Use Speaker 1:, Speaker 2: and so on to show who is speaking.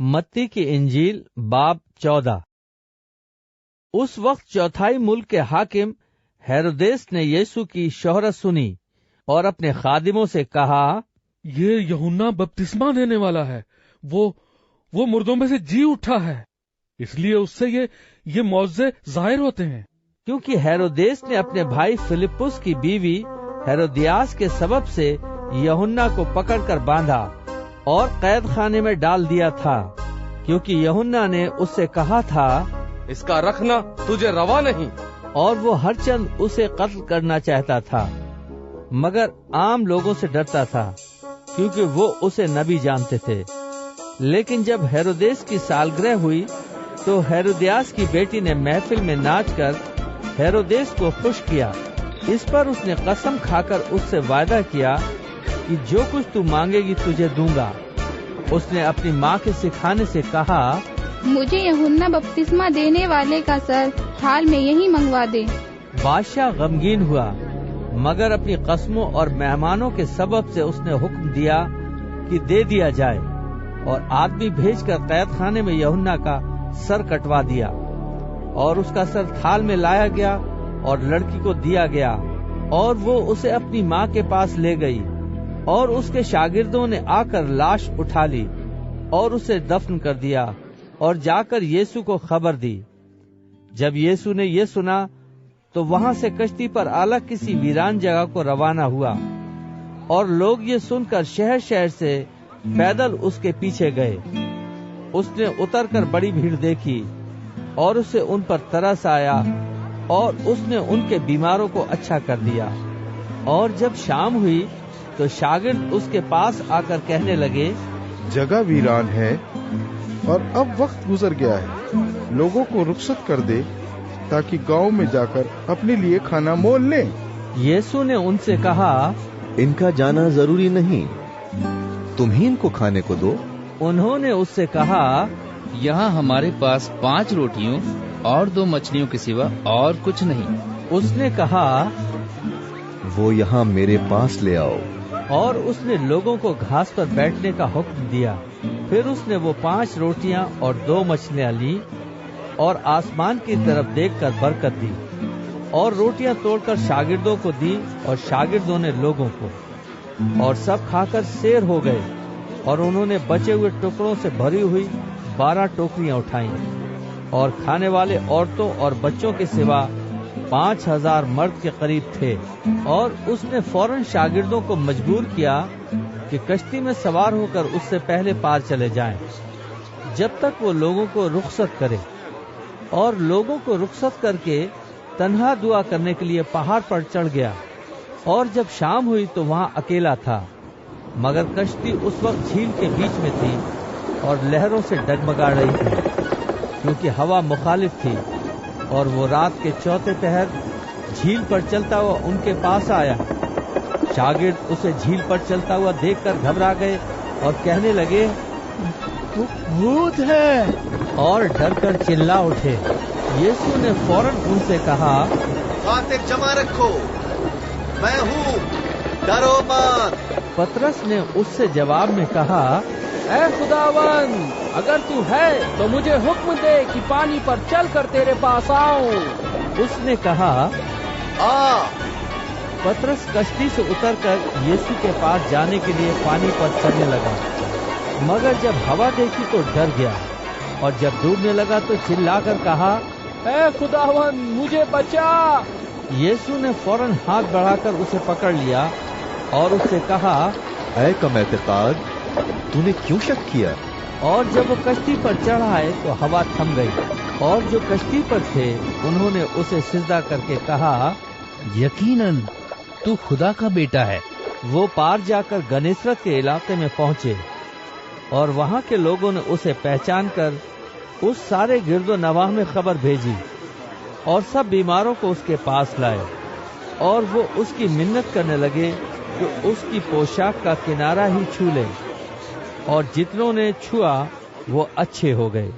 Speaker 1: मत्ती की इंजील बाब 14। उस वक्त चौथाई मुल्क के हाकिम हेरोदेस ने यीशु की शोहरत सुनी और अपने खादिमों से कहा,
Speaker 2: ये यूहन्ना बपतिस्मा देने वाला है, वो मुर्दों में से जी उठा है, इसलिए उससे ये मौजे जाहिर होते हैं।
Speaker 1: क्योंकि हेरोदेस ने अपने भाई फिलिपुस की बीवी हेरोदियास के सबब से यूहन्ना को पकड़कर बांधा और कैद खाने में डाल दिया था, क्योंकि यूहन्ना ने उससे कहा था,
Speaker 3: इसका रखना तुझे रवा नहीं।
Speaker 1: और वो हर चंद उसे कत्ल करना चाहता था, मगर आम लोगों से डरता था, क्योंकि वो उसे नबी जानते थे। लेकिन जब हेरोदेस की सालगिरह हुई तो हेरोदियास की बेटी ने महफिल में नाचकर हेरोदेस को खुश किया। इस पर उसने कसम खाकर उससे वायदा किया कि जो कुछ तू मांगेगी तुझे दूंगा। उसने अपनी माँ के सिखाने से कहा,
Speaker 4: मुझे यूहन्ना बपतिस्मा देने वाले का सर थाल में यही मंगवा दे।
Speaker 1: बादशाह गमगीन हुआ, मगर अपनी कस्मों और मेहमानों के सबब से उसने हुक्म दिया कि दे दिया जाए, और आदमी भेजकर कैद खाने में यूहन्ना का सर कटवा दिया। और उसका सर थाल में लाया गया और लड़की को दिया गया, और वो उसे अपनी माँ के पास ले गई। और उसके शागिर्दों ने आकर लाश उठा ली और उसे दफन कर दिया और जाकर यीशु को खबर दी। जब यीशु ने ये सुना तो वहां से कश्ती पर अलग किसी वीरान जगह को रवाना हुआ, और लोग ये सुनकर शहर शहर से पैदल उसके पीछे गए। उसने उतरकर बड़ी भीड़ देखी और उसे उन पर तरस आया, और उसने उनके बीमारों को अच्छा कर दिया। और जब शाम हुई तो शागिर्द उसके पास आकर कहने लगे,
Speaker 5: जगह वीरान है और अब वक्त गुजर गया है, लोगों को रुखसत कर दे ताकि गांव में जाकर अपने लिए खाना मोल लें।
Speaker 1: यीशु ने उनसे कहा,
Speaker 6: इनका जाना जरूरी नहीं, तुम ही इनको खाने को दो।
Speaker 1: उन्होंने उससे कहा,
Speaker 7: यहाँ हमारे पास 5 रोटियों और 2 मछलियों के सिवा और कुछ नहीं।
Speaker 1: उसने कहा,
Speaker 6: वो यहाँ मेरे पास ले आओ।
Speaker 1: और उसने लोगों को घास पर बैठने का हुक्म दिया। फिर उसने वो 5 रोटियां और 2 मछलियां ली और आसमान की तरफ देखकर बरकत दी, और रोटियां तोड़कर शागिर्दों को दी, और शागिर्दों ने लोगों को। और सब खाकर सेर हो गए, और उन्होंने बचे हुए टुकड़ों से भरी हुई 12 टोकरियां उठाई। और खाने वाले औरतों और बच्चों के सिवा 5000 मर्द के करीब थे। और उसने फौरन शागिर्दों को मजबूर किया कि कश्ती में सवार होकर उससे पहले पार चले जाएं, जब तक वो लोगों को रुखसत करे। और लोगों को रुखसत करके तन्हा दुआ करने के लिए पहाड़ पर चढ़ गया। और जब शाम हुई तो वहां अकेला था, मगर कश्ती उस वक्त झील के बीच में थी और लहरों से डगमगा रही थी, क्योंकि हवा मुखालिफ थी। और वो रात के चौथे पहर झील पर चलता हुआ उनके पास आया। शागिर्द उसे झील पर चलता हुआ देखकर घबरा गए और कहने लगे, भूत है, और डरकर चिल्ला उठे। यीशु ने फौरन उनसे कहा,
Speaker 8: खातिर जमा रखो, मैं हूँ, डरो मत।
Speaker 1: पतरस ने उससे जवाब में कहा,
Speaker 2: ऐ खुदावन, अगर तू है तो मुझे हुक्म दे कि पानी पर चलकर तेरे पास आऊं।
Speaker 1: उसने कहा,
Speaker 8: आ।
Speaker 1: पतरस कश्ती से उतरकर यीशु के पास जाने के लिए पानी पर चलने लगा, मगर जब हवा देखी तो डर गया, और जब डूबने लगा तो चिल्लाकर कहा,
Speaker 2: ऐ खुदावन, मुझे बचा।
Speaker 1: यीशु ने फौरन हाथ बढ़ाकर उसे पकड़ लिया और उससे कहा,
Speaker 6: ऐ कम एतकाद, तूने क्यों शक किया?
Speaker 1: और जब वो कश्ती पर चढ़ आए तो हवा थम गई, और जो कश्ती पर थे उन्होंने उसे सिजदा करके कहा,
Speaker 7: यकीनन तू खुदा का बेटा है।
Speaker 1: वो पार जाकर गनेसरत के इलाके में पहुंचे, और वहां के लोगों ने उसे पहचान कर उस सारे गिरदो नवाह में खबर भेजी, और सब बीमारों को उसके पास लाए। और वो उसकी मिन्नत करने लगे कि उसकी पोशाक का किनारा ही छू ले, और जितनों ने छुआ वो अच्छे हो गए।